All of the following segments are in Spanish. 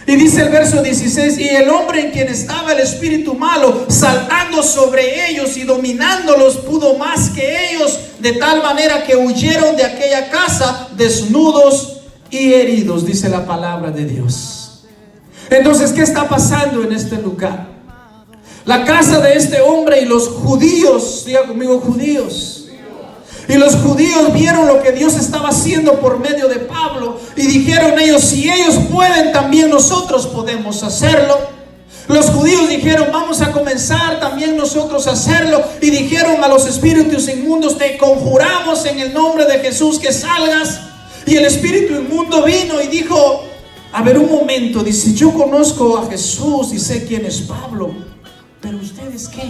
Y dice el verso 16: y el hombre en quien estaba el espíritu malo, saltando sobre ellos y dominándolos, pudo más que ellos, de tal manera que huyeron de aquella casa desnudos y heridos, dice la palabra de Dios. Entonces, ¿qué está pasando en este lugar? La casa de este hombre y los judíos, diga conmigo, judíos. Y los judíos vieron lo que Dios estaba haciendo por medio de Pablo y dijeron ellos: si ellos pueden, también nosotros podemos hacerlo. Los judíos dijeron: vamos a comenzar también nosotros a hacerlo. Y dijeron a los espíritus inmundos: te conjuramos en el nombre de Jesús que salgas. Y el espíritu inmundo vino y dijo: a ver, un momento, dice, yo conozco a Jesús y sé quién es Pablo, pero ¿ustedes qué?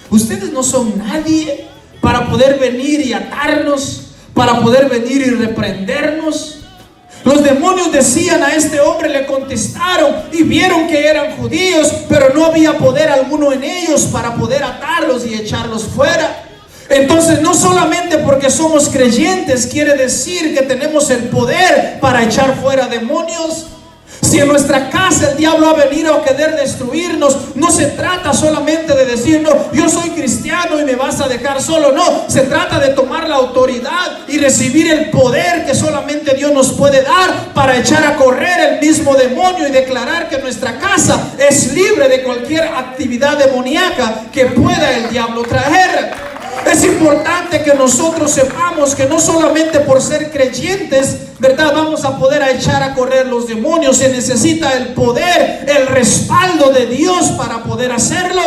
Ustedes no son nadie para poder venir y atarnos, para poder venir y reprendernos. Los demonios decían a este hombre, le contestaron y vieron que eran judíos, pero no había poder alguno en ellos para poder atarlos y echarlos fuera. Entonces, no solamente porque somos creyentes quiere decir que tenemos el poder para echar fuera demonios. Si en nuestra casa el diablo ha venido a querer destruirnos, no se trata solamente de decir: no, yo soy cristiano y me vas a dejar solo. No, se trata de tomar la autoridad y recibir el poder que solamente Dios nos puede dar para echar a correr el mismo demonio y declarar que nuestra casa es libre de cualquier actividad demoníaca que pueda el diablo traer. Es importante que nosotros sepamos que no solamente por ser creyentes, ¿verdad?, vamos a poder echar a correr los demonios. Se necesita el poder, el respaldo de Dios para poder hacerlo.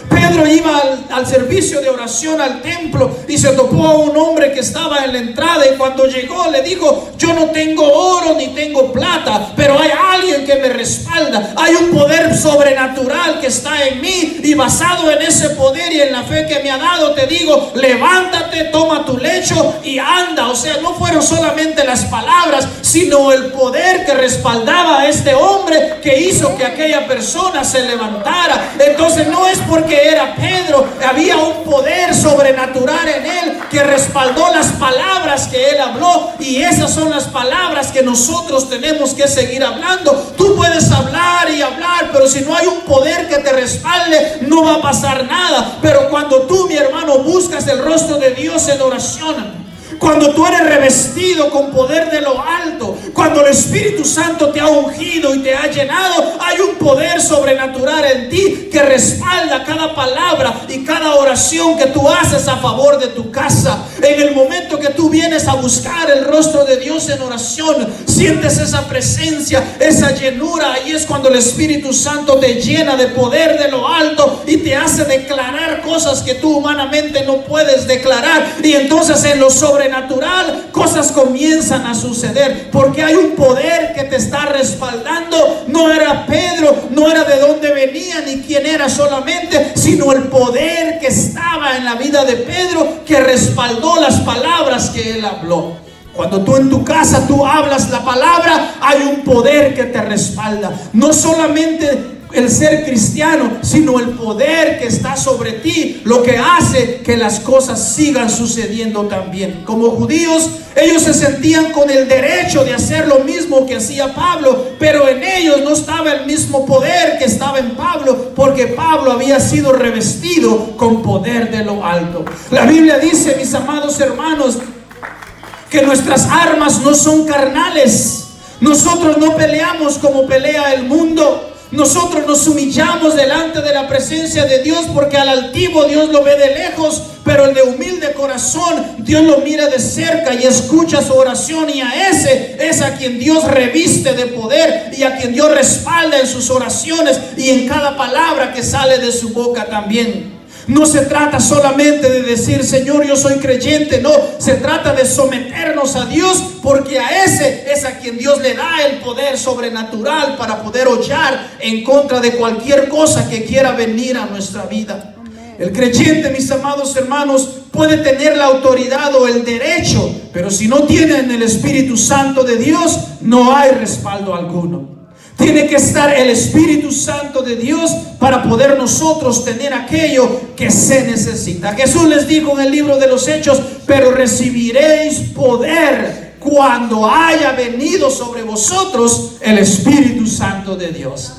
Pedro iba al servicio de oración al templo y se topó a un hombre que estaba en la entrada, y cuando llegó le dijo: yo no tengo oro ni tengo plata, pero hay alguien que me respalda. Hay un poder sobrenatural que está en mí, y basado en ese poder y en la fe que me ha dado, te digo: levántate, toma tu lecho y anda. O sea, no fueron solamente las palabras, sino el poder que respaldaba a este hombre, que hizo que aquella persona se levantara. Entonces, no es porque era Pedro, había un poder sobrenatural en él que respaldó las palabras que él habló, y esas son las palabras que nosotros tenemos que seguir hablando. Tú puedes hablar y hablar, pero si no hay un poder que te respalde, no va a pasar nada. Pero cuando tú, mi hermano, buscas el rostro de Dios en oración, cuando tú eres revestido con poder de lo alto, cuando el Espíritu Santo te ha ungido y te ha llenado, hay un poder sobrenatural en ti que respalda cada palabra y cada oración que tú haces a favor de tu casa. En el momento que tú vienes a buscar el rostro de Dios en oración, sientes esa presencia, esa llenura, y es cuando el Espíritu Santo te llena de poder de lo alto y te hace declarar cosas que tú humanamente no puedes declarar. Y entonces en lo sobrenatural cosas comienzan a suceder, porque hay un poder que te está respaldando. No era Pedro, no era de dónde venía ni quién era solamente, sino el poder que estaba en la vida de Pedro, que respaldó las palabras que él habló. Cuando tú en tu casa tú hablas la palabra, hay un poder que te respalda. No solamente el ser cristiano, sino el poder que está sobre ti, lo que hace que las cosas sigan sucediendo también. Como judíos, ellos se sentían con el derecho de hacer lo mismo que hacía Pablo, pero en ellos no estaba el mismo poder que estaba en Pablo, porque Pablo había sido revestido con poder de lo alto. La Biblia dice, mis amados hermanos, que nuestras armas no son carnales. Nosotros no peleamos como pelea el mundo. Nosotros nos humillamos delante de la presencia de Dios, porque al altivo Dios lo ve de lejos, pero el de humilde corazón Dios lo mira de cerca y escucha su oración, y a ese es a quien Dios reviste de poder y a quien Dios respalda en sus oraciones y en cada palabra que sale de su boca también. No se trata solamente de decir: Señor, yo soy creyente. No, se trata de someternos a Dios, porque a ese es a quien Dios le da el poder sobrenatural para poder hollar en contra de cualquier cosa que quiera venir a nuestra vida. El creyente, mis amados hermanos, puede tener la autoridad o el derecho, pero si no tienen el Espíritu Santo de Dios, no hay respaldo alguno. Tiene que estar el Espíritu Santo de Dios para poder nosotros tener aquello que se necesita. Jesús les dijo en el libro de los Hechos: pero recibiréis poder cuando haya venido sobre vosotros el Espíritu Santo de Dios.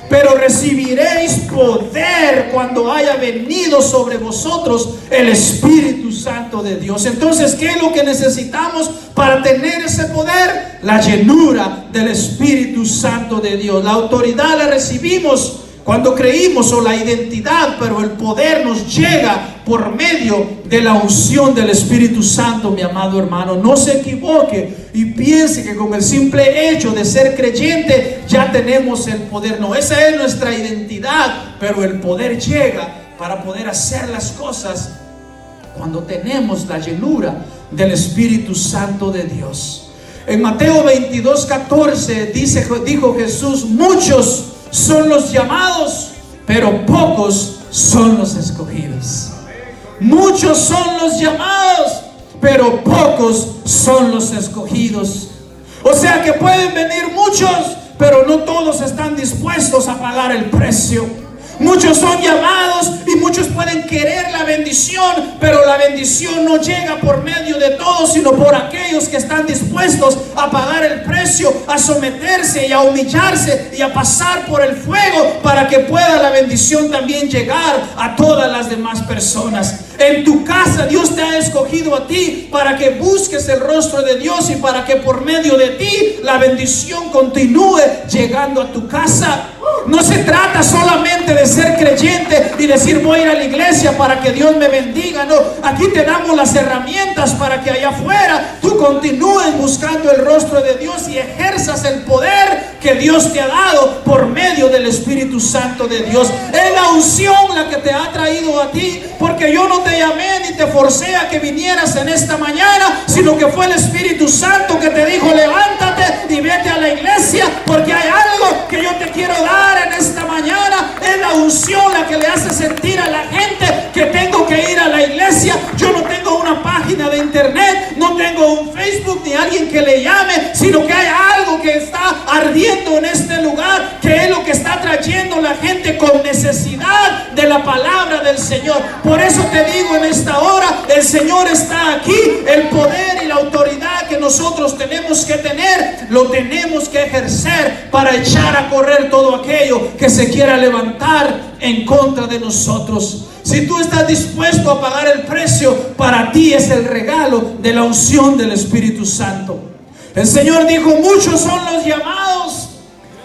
Pero recibiréis poder cuando haya venido sobre vosotros el Espíritu Santo de Dios. Entonces, ¿qué es lo que necesitamos para tener ese poder? La llenura del Espíritu Santo de Dios. La autoridad la recibimos cuando creímos, o la identidad, pero el poder nos llega por medio de la unción del Espíritu Santo, mi amado hermano. No se equivoque y piense que con el simple hecho de ser creyente ya tenemos el poder. No, esa es nuestra identidad, pero el poder llega para poder hacer las cosas cuando tenemos la llenura del Espíritu Santo de Dios. En Mateo 22:14 dijo Jesús: muchos son los llamados, pero pocos son los escogidos. Muchos son los llamados, pero pocos son los escogidos. O sea que pueden venir muchos, pero no todos están dispuestos a pagar el precio. Muchos son llamados y muchos pueden querer la bendición, pero la bendición no llega por medio de todos, sino por aquellos que están dispuestos a pagar el precio, a someterse y a humillarse y a pasar por el fuego para que pueda la bendición también llegar a todas las demás personas. En tu casa Dios te ha escogido a ti para que busques el rostro de Dios y para que por medio de ti la bendición continúe llegando a tu casa. No se trata solamente de ser creyente y decir voy a ir a la iglesia para que Dios me bendiga. No, aquí te damos las herramientas para que allá afuera tú continúes buscando el rostro de Dios y ejerzas el poder que Dios te ha dado por medio del Espíritu Santo de Dios. Es la unción la que te ha traído a ti, porque yo no te llamé ni te forcé a que vinieras en esta mañana, sino que fue el Espíritu Santo que te dijo levántate y vete a la iglesia, porque hay algo que yo te quiero dar en esta mañana. Es la unción la que le hace sentir a la gente que tengo que ir a la iglesia. Yo no tengo una página de internet, no tengo un Facebook ni alguien que le llame, sino que hay algo que está ardiendo en este lugar, que es lo que está trayendo la gente con necesidad de la palabra del Señor. Por eso te digo en esta hora, el Señor está aquí. El poder y la autoridad que nosotros tenemos que tener, lo tenemos que ejercer para echar a correr todo aquello que se quiera levantar en contra de nosotros. Si tú estás dispuesto a pagar el precio, para ti es el regalo de la unción del Espíritu Santo. El Señor dijo: muchos son los llamados,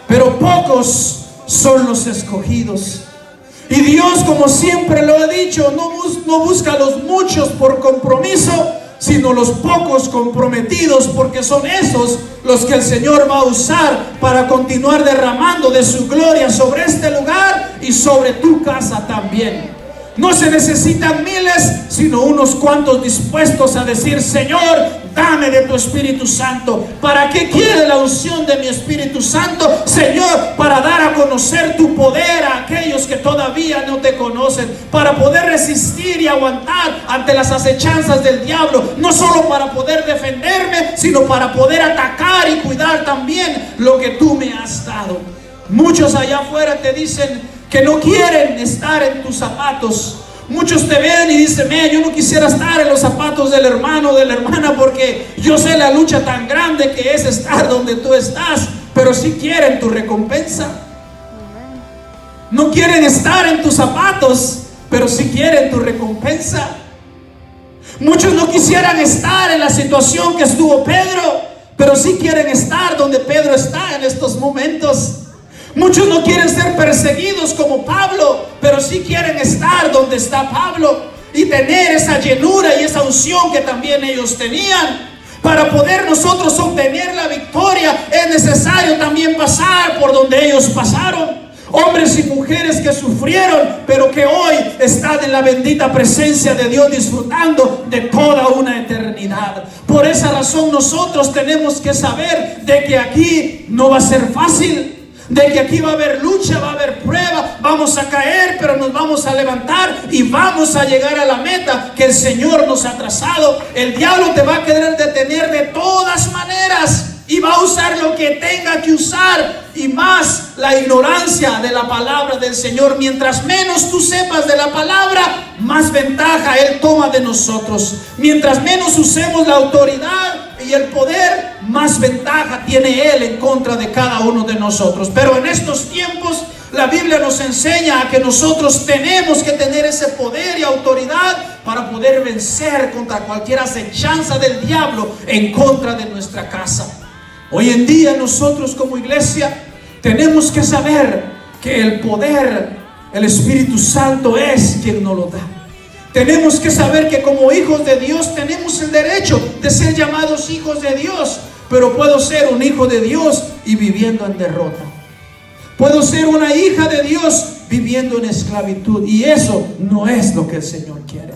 pero pocos son los escogidos. Y Dios, como siempre lo he dicho, no busca a los muchos por compromiso, sino los pocos comprometidos, porque son esos los que el Señor va a usar para continuar derramando de su gloria sobre este lugar y sobre tu casa también. No se necesitan miles, sino unos cuantos dispuestos a decir: Señor, dame de tu Espíritu Santo. ¿Para qué quiere la unción de mi Espíritu Santo? Señor, para dar a conocer tu poder a aquellos que todavía no te conocen, para poder resistir y aguantar ante las acechanzas del diablo, no solo para poder defenderme, sino para poder atacar y cuidar también lo que tú me has dado. Muchos allá afuera te dicen que no quieren estar en tus zapatos. Muchos te ven y dicen: yo no quisiera estar en los zapatos del hermano o de la hermana, porque yo sé la lucha tan grande que es estar donde tú estás. Pero sí quieren tu recompensa. No quieren estar en tus zapatos, pero sí quieren tu recompensa. Muchos no quisieran estar en la situación que estuvo Pedro, pero sí quieren estar donde Pedro está en estos momentos. Muchos no quieren ser perseguidos como Pablo, pero sí quieren estar donde está Pablo y tener esa llenura y esa unción que también ellos tenían. Para poder nosotros obtener la victoria, es necesario también pasar por donde ellos pasaron. Hombres y mujeres que sufrieron, pero que hoy están en la bendita presencia de Dios, disfrutando de toda una eternidad. Por esa razón nosotros tenemos que saber de que aquí no va a ser fácil, de que aquí va a haber lucha, va a haber prueba, vamos a caer, pero nos vamos a levantar y vamos a llegar a la meta que el Señor nos ha trazado. El diablo te va a querer detener de todas maneras y va a usar lo que tenga que usar, y más la ignorancia de la palabra del Señor. Mientras menos tú sepas de la palabra, más ventaja Él toma de nosotros. Mientras menos usemos la autoridad y el poder, más ventaja tiene Él en contra de cada uno de nosotros. Pero en estos tiempos la Biblia nos enseña a que nosotros tenemos que tener ese poder y autoridad para poder vencer contra cualquier acechanza del diablo en contra de nuestra casa. Hoy en día nosotros como iglesia tenemos que saber que el poder, el Espíritu Santo es quien nos lo da. Tenemos que saber que como hijos de Dios tenemos el derecho de ser llamados hijos de Dios. Pero puedo ser un hijo de Dios y viviendo en derrota. Puedo ser una hija de Dios viviendo en esclavitud. Y eso no es lo que el Señor quiere.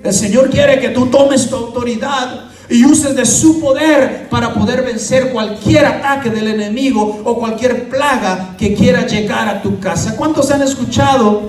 El Señor quiere que tú tomes tu autoridad y uses de su poder para poder vencer cualquier ataque del enemigo o cualquier plaga que quiera llegar a tu casa. ¿Cuántos han escuchado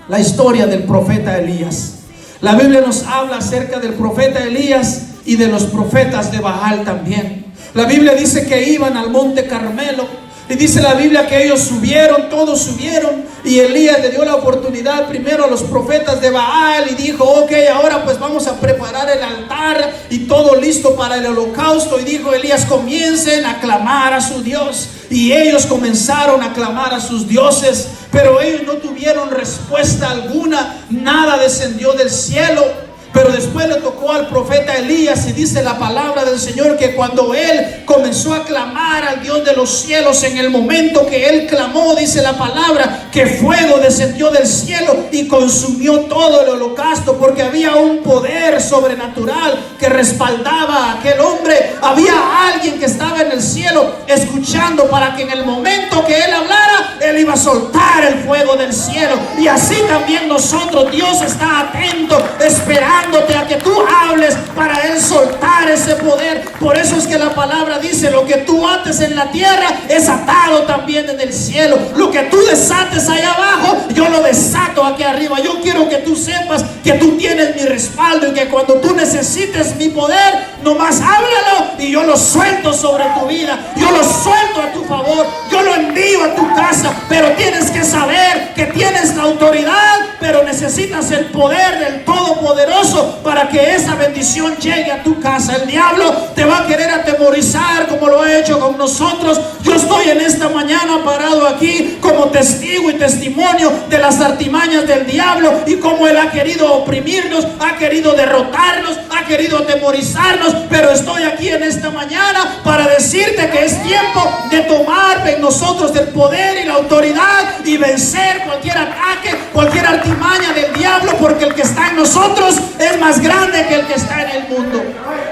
la historia del profeta Elías? La Biblia nos habla acerca del profeta Elías y de los profetas de Baal también. La Biblia dice que iban al monte Carmelo. Y dice la Biblia que ellos subieron, todos subieron, y Elías le dio la oportunidad primero a los profetas de Baal y dijo: ok, ahora pues vamos a preparar el altar y todo listo para el holocausto. Y dijo Elías: comiencen a clamar a su Dios. Y ellos comenzaron a clamar a sus dioses, pero ellos no tuvieron respuesta alguna, nada descendió del cielo. Pero después le tocó al profeta Elías, y dice la palabra del Señor que cuando él comenzó a clamar al Dios de los cielos, en el momento que él clamó, dice la palabra que fuego descendió del cielo y consumió todo el holocausto, porque había un poder sobrenatural que respaldaba a aquel hombre. Había alguien que estaba en el cielo escuchando para que en el momento que él hablara, él iba a soltar el fuego del cielo. Y así también nosotros, Dios está atento, esperando a que tú hables para Él soltar ese poder. Por eso es que la palabra dice: lo que tú ates en la tierra es atado también en el cielo. Lo que tú desates allá abajo, yo lo desato aquí arriba. Yo quiero que tú sepas que tú tienes mi respaldo y que cuando tú necesites mi poder, nomás háblalo y yo lo suelto sobre tu vida. Yo lo suelto a tu favor. Yo lo envío a tu casa. Pero tienes que saber que tienes la autoridad, pero necesitas el poder del Todopoderoso para que esa bendición llegue a tu casa. El diablo te va a querer atemorizar como lo ha hecho con nosotros. Yo estoy en esta mañana parado aquí como testigo y testimonio de las artimañas del diablo y cómo él ha querido oprimirnos, ha querido derrotarnos, ha querido atemorizarnos. Pero estoy aquí en esta mañana para decirte que es tiempo de tomar en nosotros el poder y la autoridad y vencer cualquier ataque, cualquier artimaña del diablo, porque el que está en nosotros es más grande que el que está en el mundo,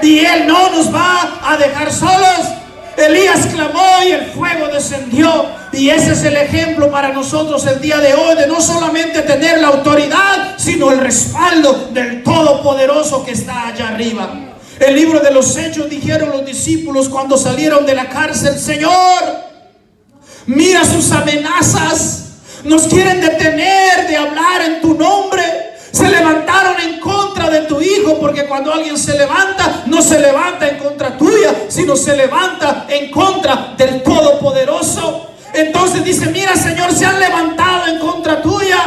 y Él no nos va a dejar solos. Elías clamó y el fuego descendió, y ese es el ejemplo para nosotros el día de hoy, de no solamente tener la autoridad, sino el respaldo del Todopoderoso que está allá arriba. El libro de los Hechos, dijeron los discípulos cuando salieron de la cárcel: Señor, mira sus amenazas, nos quieren detener de hablar en tu nombre. Se levantaron en contra de tu hijo, porque cuando alguien se levanta, no se levanta en contra tuya, sino se levanta en contra del Todopoderoso. Entonces dice: mira, Señor, se han levantado en contra tuya,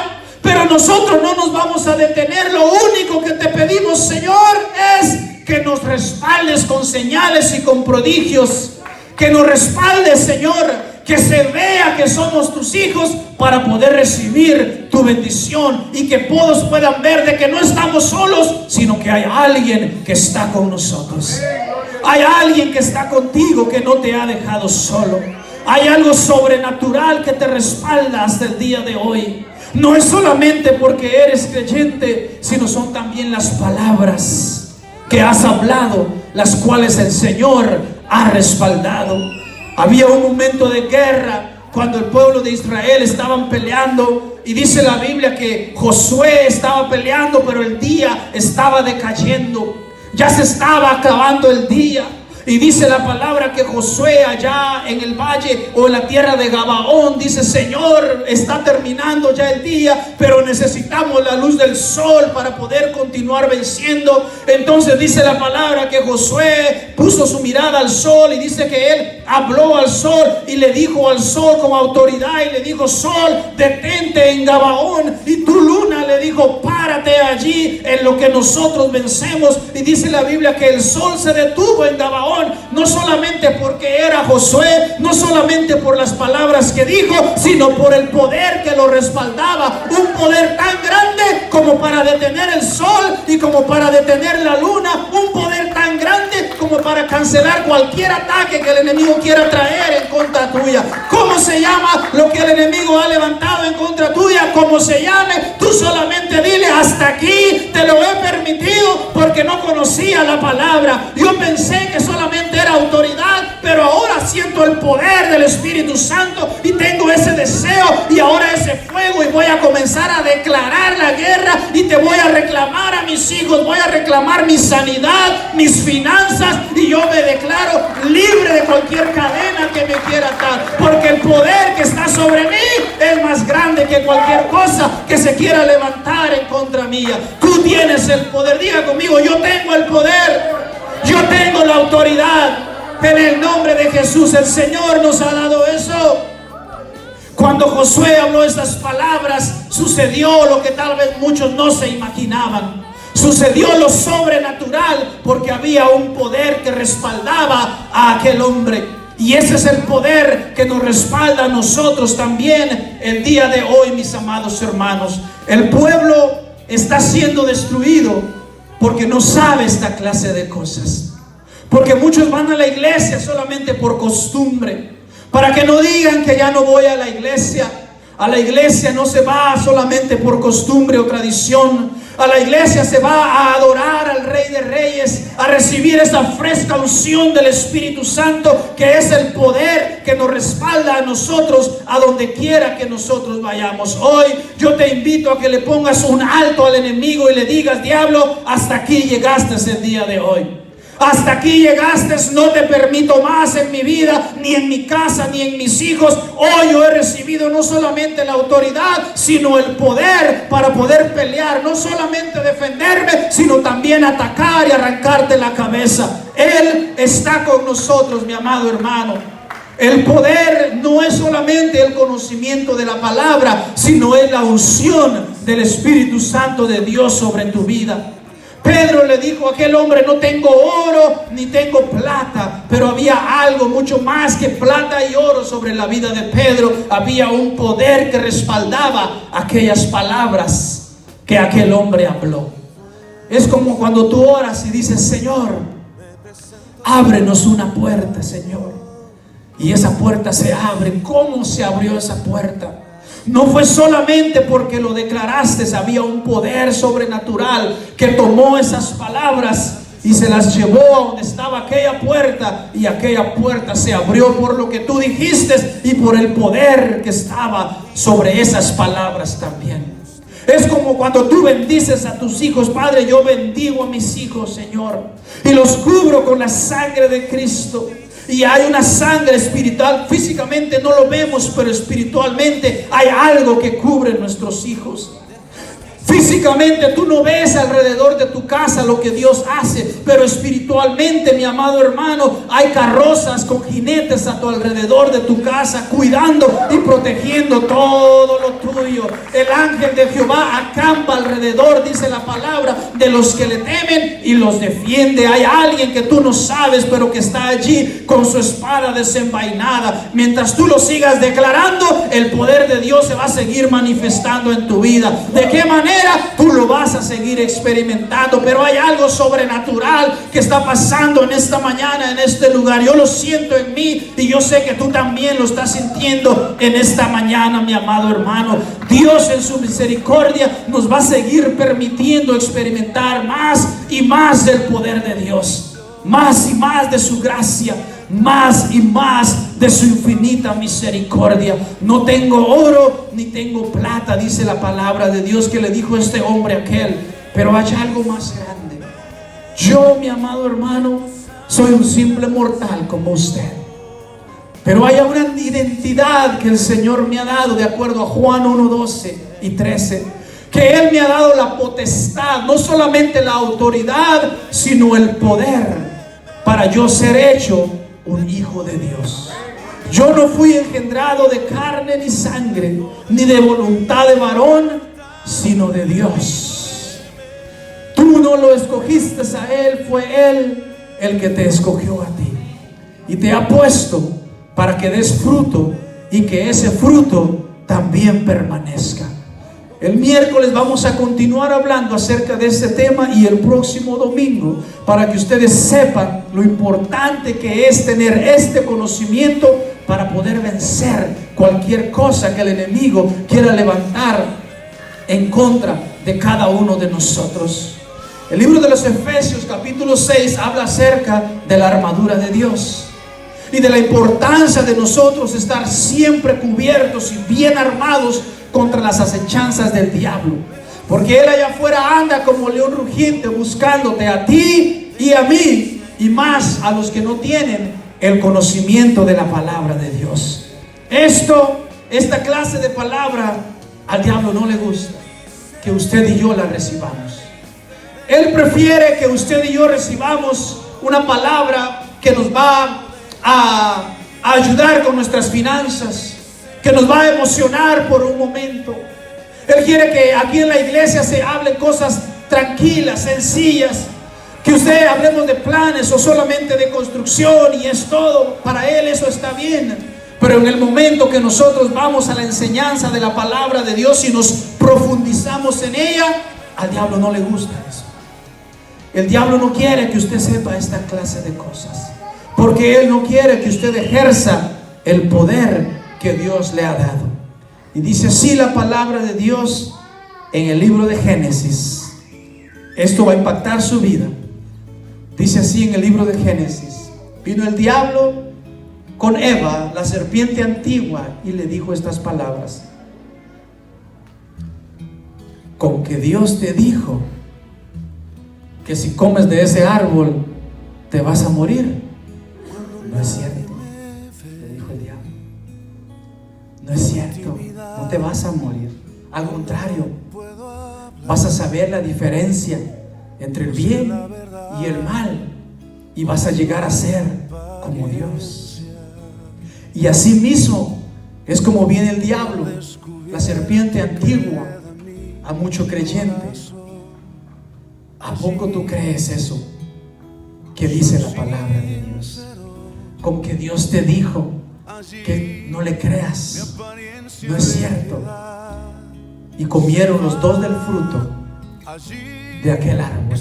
pero nosotros no nos vamos a detener. Lo único que te pedimos, Señor, es que nos respaldes con señales y con prodigios. Que nos respaldes, Señor, que se vea que somos tus hijos para poder recibir tu bendición, y que todos puedan ver de que no estamos solos, sino que hay alguien que está con nosotros. Hay alguien que está contigo, que no te ha dejado solo. Hay algo sobrenatural que te respalda hasta el día de hoy. No es solamente porque eres creyente, sino son también las palabras que has hablado, las cuales el Señor ha respaldado. Había un momento de guerra cuando el pueblo de Israel estaban peleando, y dice la Biblia que Josué estaba peleando, pero el día estaba decayendo, ya se estaba acabando el día. Y dice la palabra que Josué allá en el valle o en la tierra de Gabaón dice: Señor, está terminando ya el día, pero necesitamos la luz del sol para poder continuar venciendo. Entonces dice la palabra que Josué puso su mirada al sol, y dice que él habló al sol y le dijo al sol con autoridad, y le dijo: sol, detente en Gabaón. Y tu luna, le dijo, párate allí en lo que nosotros vencemos. Y dice la Biblia que el sol se detuvo en Gabaón, Faraón, no solamente porque era Josué, no solamente por las palabras que dijo, sino por el poder que lo respaldaba. Un poder tan grande como para detener el sol y como para detener la luna. Un poder tan grande como para cancelar cualquier ataque que el enemigo quiera traer en contra tuya. ¿Cómo se llama lo que el enemigo ha levantado en contra tuya? Como se llame, tú solamente dile: hasta aquí, te lo he permitido porque no conocía la palabra. Yo pensé que solamente era autoridad, pero ahora siento el poder del Espíritu Santo y tengo ese deseo y ahora ese fuego, y voy a comenzar a declarar la guerra y te voy a reclamar a mis hijos, voy a reclamar mi sanidad, mis finanzas, y yo me declaro libre de cualquier cadena que me quiera atar, porque el poder que está sobre mí es más grande que cualquier cosa que se quiera levantar en contra mía. Tú tienes el poder. Diga conmigo: yo tengo el poder, yo tengo la autoridad. En el nombre de Jesús, el Señor nos ha dado eso. Cuando Josué habló estas palabras, sucedió lo que tal vez muchos no se imaginaban. Sucedió lo sobrenatural, porque había un poder que respaldaba a aquel hombre. Y ese es el poder que nos respalda a nosotros también el día de hoy, mis amados hermanos. El pueblo está siendo destruido porque no sabe esta clase de cosas. Porque muchos van a la iglesia solamente por costumbre, para que no digan que ya no voy a la iglesia. A la iglesia no se va solamente por costumbre o tradición. A la iglesia se va a adorar al Rey de Reyes, a recibir esa fresca unción del Espíritu Santo, que es el poder que nos respalda a nosotros a donde quiera que nosotros vayamos. Hoy yo te invito a que le pongas un alto al enemigo y le digas: diablo, hasta aquí llegaste el día de hoy. Hasta aquí llegaste, no te permito más en mi vida, ni en mi casa, ni en mis hijos. Hoy yo he recibido no solamente la autoridad, sino el poder para poder pelear, no solamente defenderme, sino también atacar y arrancarte la cabeza. Él está con nosotros, mi amado hermano. El poder no es solamente el conocimiento de la palabra, sino es la unción del Espíritu Santo de Dios sobre tu vida. Pedro le dijo a aquel hombre: no tengo oro ni tengo plata. Pero había algo mucho más que plata y oro sobre la vida de Pedro. Había un poder que respaldaba aquellas palabras que aquel hombre habló. Es como cuando tú oras y dices: Señor, ábrenos una puerta, Señor. Y esa puerta se abre. ¿Cómo se abrió esa puerta? No fue solamente porque lo declaraste, había un poder sobrenatural que tomó esas palabras y se las llevó a donde estaba aquella puerta, y aquella puerta se abrió por lo que tú dijiste y por el poder que estaba sobre esas palabras también. Es como cuando tú bendices a tus hijos: Padre, yo bendigo a mis hijos, Señor, y los cubro con la sangre de Cristo. Y hay una sangre espiritual. Físicamente no lo vemos, pero espiritualmente hay algo que cubre nuestros hijos. Físicamente tú no ves alrededor de tu casa lo que Dios hace, pero espiritualmente, mi amado hermano, hay carrozas con jinetes a tu alrededor de tu casa, cuidando y protegiendo todo lo tuyo. El ángel de Jehová acampa alrededor, dice la palabra, de los que le temen y los defiende. Hay alguien que tú no sabes, pero que está allí con su espada desenvainada. Mientras tú lo sigas declarando, el poder de Dios se va a seguir manifestando en tu vida. ¿De qué manera? Tú lo vas a seguir experimentando, pero hay algo sobrenatural que está pasando en esta mañana, en este lugar. Yo lo siento en mí y yo sé que tú también lo estás sintiendo en esta mañana, mi amado hermano. Dios en su misericordia nos va a seguir permitiendo experimentar más y más del poder de Dios, más y más de su gracia, más y más de su infinita misericordia. No tengo oro ni tengo plata, dice la palabra de Dios, que le dijo este hombre a aquel, pero hay algo más grande. Yo, mi amado hermano, soy un simple mortal como usted, pero hay una identidad que el Señor me ha dado, de acuerdo a Juan 1:12 y 13, que Él me ha dado la potestad, no solamente la autoridad, sino el poder para yo ser hecho un hijo de Dios. Yo no fui engendrado de carne ni sangre, ni de voluntad de varón, sino de Dios. Tú no lo escogiste a Él, fue Él el que te escogió a ti. y te ha puesto para que des fruto y que ese fruto también permanezca. El miércoles vamos a continuar hablando acerca de este tema y el próximo domingo, para que ustedes sepan lo importante que es tener este conocimiento para poder vencer cualquier cosa que el enemigo quiera levantar en contra de cada uno de nosotros. El libro de los Efesios capítulo 6 habla acerca de la armadura de Dios y de la importancia de nosotros estar siempre cubiertos y bien armados contra las acechanzas del diablo, porque él allá afuera anda como león rugiente buscándote a ti y a mí, y más a los que no tienen el conocimiento de la palabra de Dios. Esta clase de palabra al diablo no le gusta que usted y yo la recibamos. Él prefiere que usted y yo recibamos una palabra que nos va a ayudar con nuestras finanzas, que nos va a emocionar por un momento. Él quiere que aquí en la iglesia se hablen cosas tranquilas, sencillas, que usted hablemos de planes o solamente de construcción y es todo. Para él eso está bien, pero en el momento que nosotros vamos a la enseñanza de la palabra de Dios y nos profundizamos en ella, al diablo no le gusta eso. El diablo no quiere que usted sepa esta clase de cosas, porque él no quiere que usted ejerza el poder que Dios le ha dado. Y dice así la palabra de Dios en el libro de Génesis. Esto va a impactar su vida. Dice así en el libro de Génesis: vino el diablo con Eva, la serpiente antigua, y le dijo estas palabras: con que Dios te dijo que si comes de ese árbol te vas a morir. No es cierto, le dijo el diablo. No es cierto, no te vas a morir. Al contrario, vas a saber la diferencia entre el bien y el mal, y vas a llegar a ser como Dios. Y así mismo es como viene el diablo, la serpiente antigua, a muchos creyentes. ¿A poco tú crees eso que dice la palabra de Dios? Con que Dios te dijo que no le creas. No es cierto. Y comieron los dos del fruto de aquel árbol,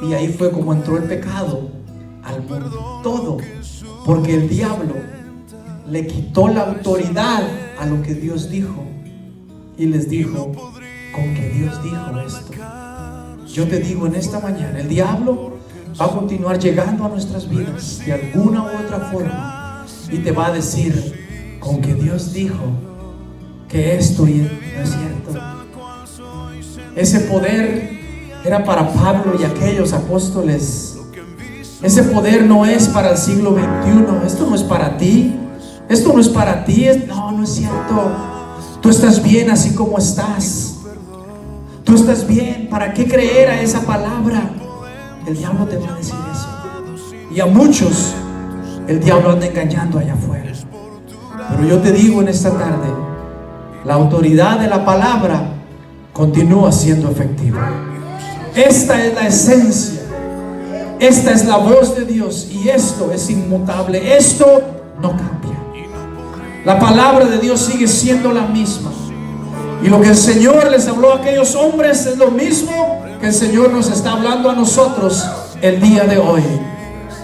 y ahí fue como entró el pecado al mundo. Todo porque el diablo le quitó la autoridad a lo que Dios dijo y les dijo: con que Dios dijo esto. Yo te digo en esta mañana, el diablo va a continuar llegando a nuestras vidas de alguna u otra forma y te va a decir: con que Dios dijo que esto y no es cierto. Ese poder era para Pablo y aquellos apóstoles. Ese poder no es para el siglo XXI. Esto no es para ti. Esto no es para ti. No, no es cierto. Tú estás bien así como estás. Tú estás bien. ¿Para qué creer a esa palabra? El diablo te va a decir eso. Y a muchos el diablo anda engañando allá afuera. Pero yo te digo en esta tarde, la autoridad de la palabra continúa siendo efectiva. Esta es la esencia. Esta es la voz de Dios, y esto es inmutable. Esto no cambia. La palabra de Dios sigue siendo la misma. Y lo que el Señor les habló a aquellos hombres es lo mismo que el Señor nos está hablando a nosotros el día de hoy.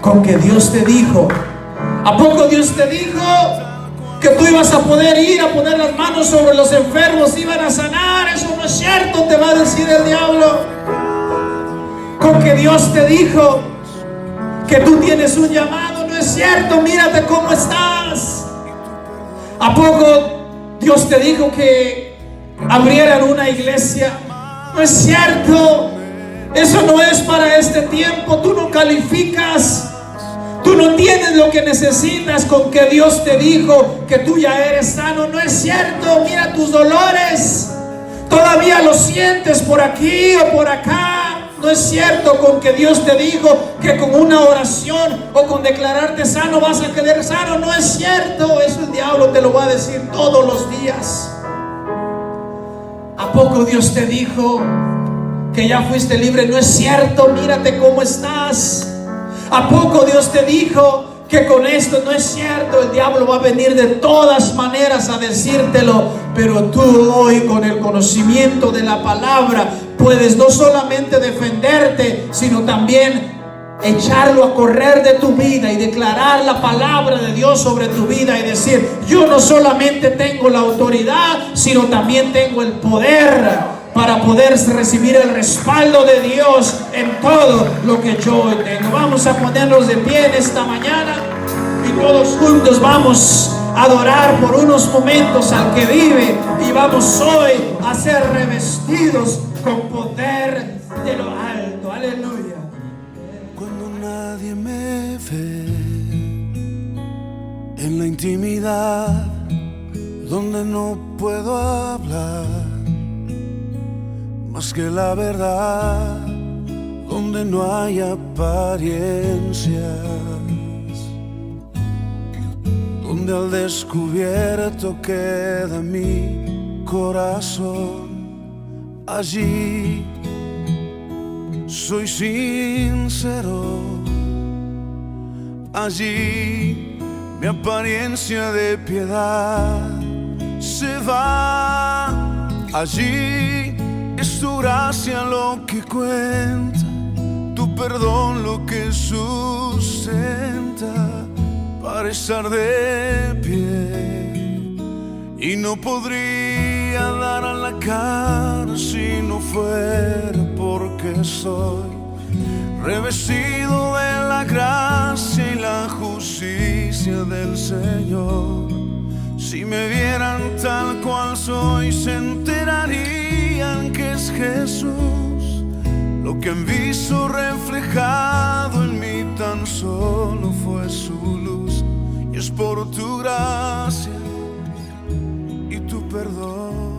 Con que Dios te dijo. ¿A poco Dios te dijo que tú ibas a poder ir a poner las manos sobre los enfermos, iban a sanar? Eso no es cierto, te va a decir el diablo. Con que Dios te dijo que tú tienes un llamado, no es cierto, mírate cómo estás. ¿A poco Dios te dijo que abrieran una iglesia? No es cierto. Eso no es para este tiempo. Tú no calificas. Tú no tienes lo que necesitas. Con que Dios te dijo que tú ya eres sano. No es cierto. Mira tus dolores. Todavía los sientes por aquí o por acá. No es cierto. Con que Dios te dijo que con una oración o con declararte sano vas a quedar sano. No es cierto. Eso el diablo te lo va a decir todos los días. ¿A poco Dios te dijo que ya fuiste libre? No es cierto. Mírate cómo estás. ¿A poco Dios te dijo que con esto no es cierto. El diablo va a venir de todas maneras a decírtelo, pero tú hoy, con el conocimiento de la palabra, puedes no solamente defenderte, sino también echarlo a correr de tu vida y declarar la palabra de Dios sobre tu vida y decir: yo no solamente tengo la autoridad, sino también tengo el poder para poder recibir el respaldo de Dios en todo lo que yo hoy tengo. Vamos a ponernos de pie en esta mañana y todos juntos vamos a adorar por unos momentos al que vive, y vamos hoy a ser revestidos con poder de lo alto. Aleluya. Cuando nadie me ve en la intimidad, donde no puedo hablar más que la verdad, donde no hay apariencias, donde al descubierto queda mi corazón. Allí soy sincero, allí mi apariencia de piedad se va. Allí es tu gracia lo que cuenta, tu perdón lo que sustenta para estar de pie. Y no podría dar a la cara si no fuera porque soy revestido de la gracia y la justicia del Señor. Si me vieran tal cual soy, se enterarían que es Jesús. Lo que han visto reflejado en mí tan solo fue su luz. Y es por tu gracia y tu perdón.